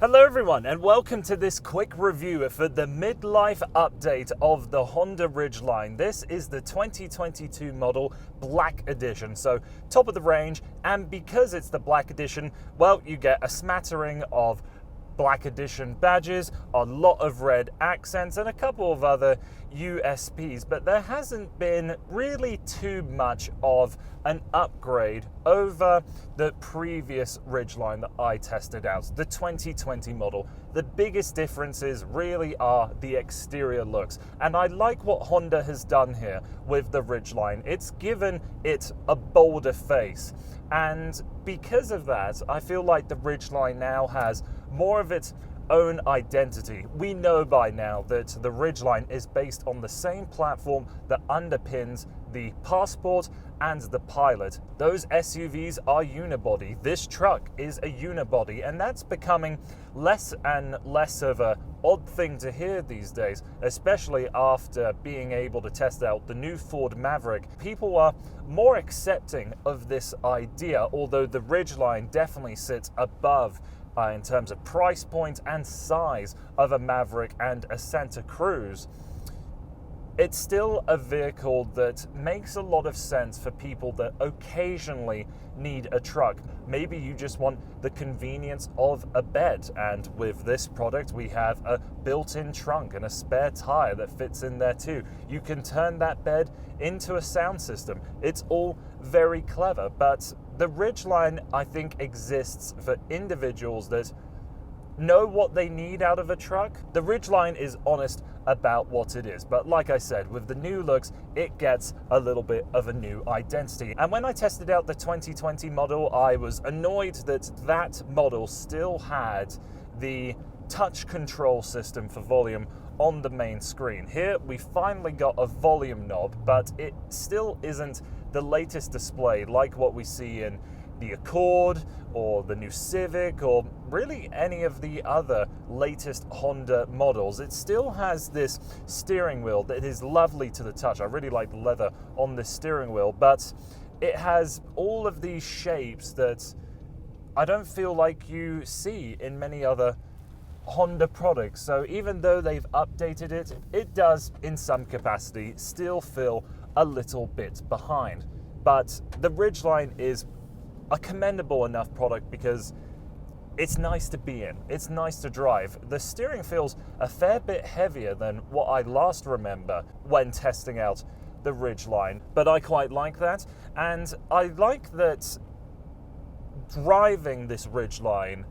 Hello everyone and welcome to this quick review for the midlife update of the Honda Ridgeline. This is the 2022 model Black Edition, so top of the range, and because it's the Black Edition, well, you get a smattering of Black Edition badges, a lot of red accents, and a couple of other USPs, but there hasn't been really too much of an upgrade over the previous Ridgeline that I tested out, the 2020 model. The biggest differences really are the exterior looks, and I like what Honda has done here with the Ridgeline. It's given it a bolder face, and because of that, I feel like the Ridgeline now has more of its own identity. We know by now that the Ridgeline is based on the same platform that underpins the Passport and the Pilot. Those SUVs are unibody. This truck is a unibody, and that's becoming less and less of an odd thing to hear these days, especially after being able to test out the new Ford Maverick. People are more accepting of this idea, although the Ridgeline definitely sits above in terms of price point and size of a Maverick and a Santa Cruz. It's still a vehicle that makes a lot of sense for people that occasionally need a truck. Maybe you just want the convenience of a bed, and with this product we have a built-in trunk and a spare tire that fits in there too. You can turn that bed into a sound system. It's all very clever, but the Ridgeline, I think, exists for individuals that know what they need out of a truck. The Ridgeline is honest about what it is, but like I said, with the new looks, it gets a little bit of a new identity. And when I tested out the 2020 model, I was annoyed that that model still had the touch control system for volume on the main screen. Here we finally got a volume knob, but it still isn't the latest display like what we see in the Accord or the new Civic or really any of the other latest Honda models. It still has this steering wheel that is lovely to the touch. I really like the leather on this steering wheel, but it has all of these shapes that I don't feel like you see in many other Honda products. So even though they've updated it, it does in some capacity still feel a little bit behind. But the Ridgeline is a commendable enough product because it's nice to be in, it's nice to drive. The steering feels a fair bit heavier than what I last remember when testing out the Ridgeline, but I quite like that. And I like that driving this Ridgeline,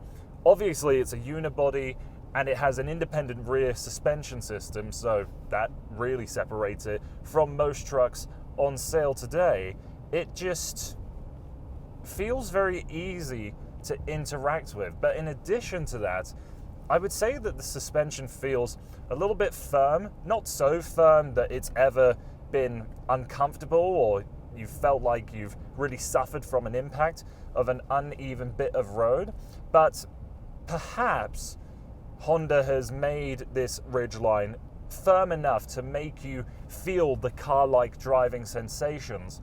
obviously it's a unibody and it has an independent rear suspension system, so that really separates it from most trucks on sale today. It just feels very easy to interact with. But in addition to that, I would say that the suspension feels a little bit firm, not so firm that it's ever been uncomfortable or you felt like you've really suffered from an impact of an uneven bit of road, but perhaps Honda has made this Ridgeline firm enough to make you feel the car-like driving sensations.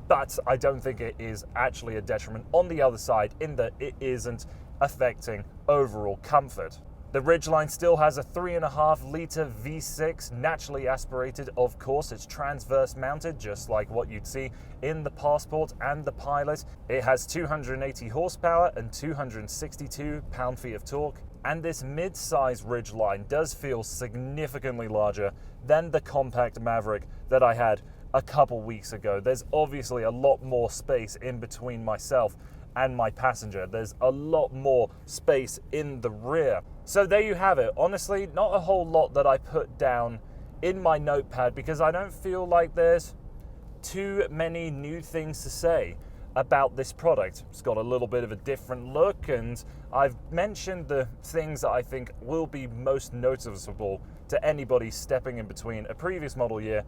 But I don't think it is actually a detriment on the other side in that it isn't affecting overall comfort. The Ridgeline still has a 3.5 litre V6, naturally aspirated, of course. It's transverse mounted, just like what you'd see in the Passport and the Pilot. It has 280 horsepower and 262 pound-feet of torque. And this mid-size Ridgeline does feel significantly larger than the compact Maverick that I had a couple weeks ago. There's obviously a lot more space in between myself and my passenger. There's a lot more space in the rear. So there you have it. Honestly, not a whole lot that I put down in my notepad because I don't feel like there's too many new things to say about this product. It's got a little bit of a different look, and I've mentioned the things that I think will be most noticeable to anybody stepping in between a previous model year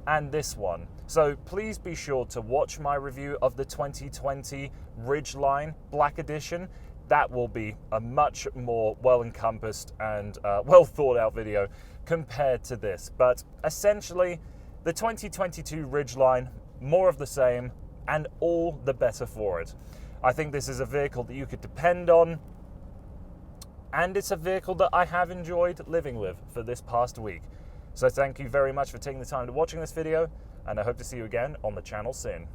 and this one. So please be sure to watch my review of the 2020 Ridgeline Black Edition. That will be a much more well-encompassed and well-thought-out video compared to this. But essentially, the 2022 Ridgeline, more of the same, and all the better for it. I think this is a vehicle that you could depend on and it's a vehicle that I have enjoyed living with for this past week. So thank you very much for taking the time to watching this video, and I hope to see you again on the channel soon.